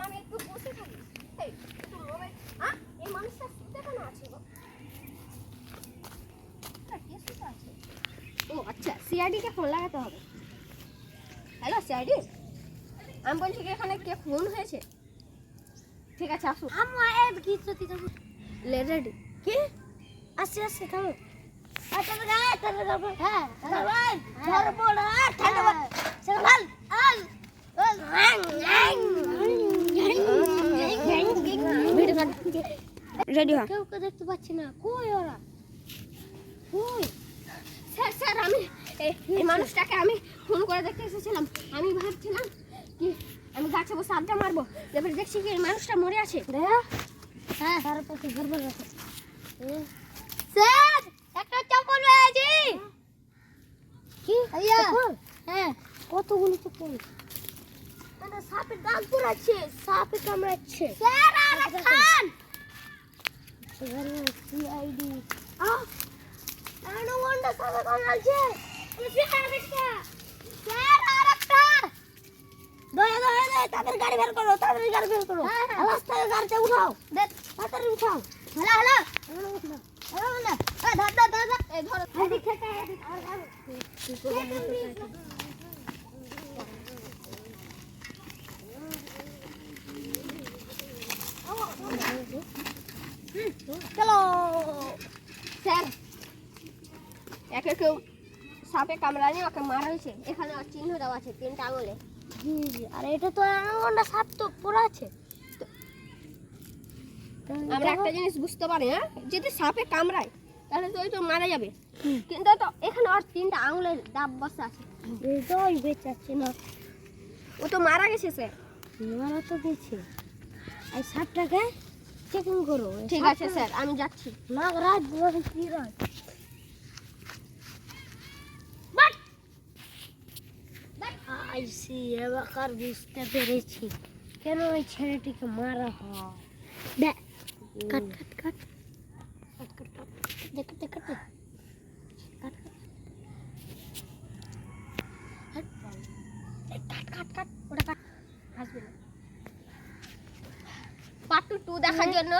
আমি একটু বসে থাকি। এই মানুষটা শুতে কেন আছে গো? ও আচ্ছা, সিআইডি কে ফোন লাগাতে হবে। হ্যালো সিআইডি, আমি বলছি কি এখানে কে খুন হয়েছে? ঠিক আছে আসুন। আমার কি সত্যি তো রেডি কি আসছে আসছে থামো আচ্ছা গায় তাহলে যাবো হ্যাঁ ভাই ধরবো না ঠান্ডা চল আল রেডি হ। কেউ দেখতে পাচ্ছি না, কই ওরা কই? স্যার স্যার আমি এই মানুষটাকে আমি ফোন করে দেখতে এসেছিলাম। আমি ভাবছিলাম কি আমি গাছে বসে আড্ডা মারবো, তারপরে দেখছি কি এই মানুষটা মরে আছে। হ্যাঁ তারপর তো ধরবো স্যার একটা চপ্পল পেয়েছি। কি আইয়া? হ্যাঁ কতগুলো চপ্পল? এটা সাপের দাগ পড়াচ্ছে, সাপে কামড়াচ্ছে। স্যার আর খান স্যার সিআইডি আনুগন্ডা সাপে কামড়াচ্ছে। স্যার আর একটা দয়া দয়া দয়া তাদের গাড়ি বের করো, তাদের গাড়ি বের করো। রাস্তায় গাড়িতে উঠাও, দেখ তাড়াতাড়ি উঠাও। হ্যালো হ্যালো হ্যালো হ্যালো ধর এই ধরো এদিক থেকে চলো স্যার। একে কেউ সাপে কামড়ানি, ওকে মারা হয়েছে। এখানে আর চিহ্ন দেওয়া আছে 3টা আঙুলে। জি জি আর এটা তো অ্যানাকোন্ডা সাপ তো পুরো আছে। আমরা একটা জিনিস বুঝতে পারি, হ্যাঁ, যদি সাপে কামড়ায় তাহলে তো ওই তো মারা যাবে, কিন্তু তো এখানে আর 3টা আঙুলের দাগ বসা আছে। এই তো ওই বেঁচাচ্ছে না, ও তো মারা গেছে স্যার। মারা তো গেছে। এই সাপটাকে চেকিং করো। ঠিক আছে স্যার, আমি যাচ্ছি। নাগরাজ বলে কি রাজ আইসি এবার বুঝতে পেরেছি কেন ওই ছেলেটিকে মারা হয়। দেখ কাট কাট কাট কাট কাট কাট দেখতে কাট কাট কাট কাট কাট ওটা কাট আসবে না। পার্ট 2 দেখার জন্য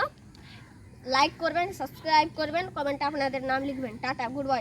লাইক করবেন, সাবস্ক্রাইব করবেন, কমেন্টে আপনাদের নাম লিখবেন। Tata, good bye.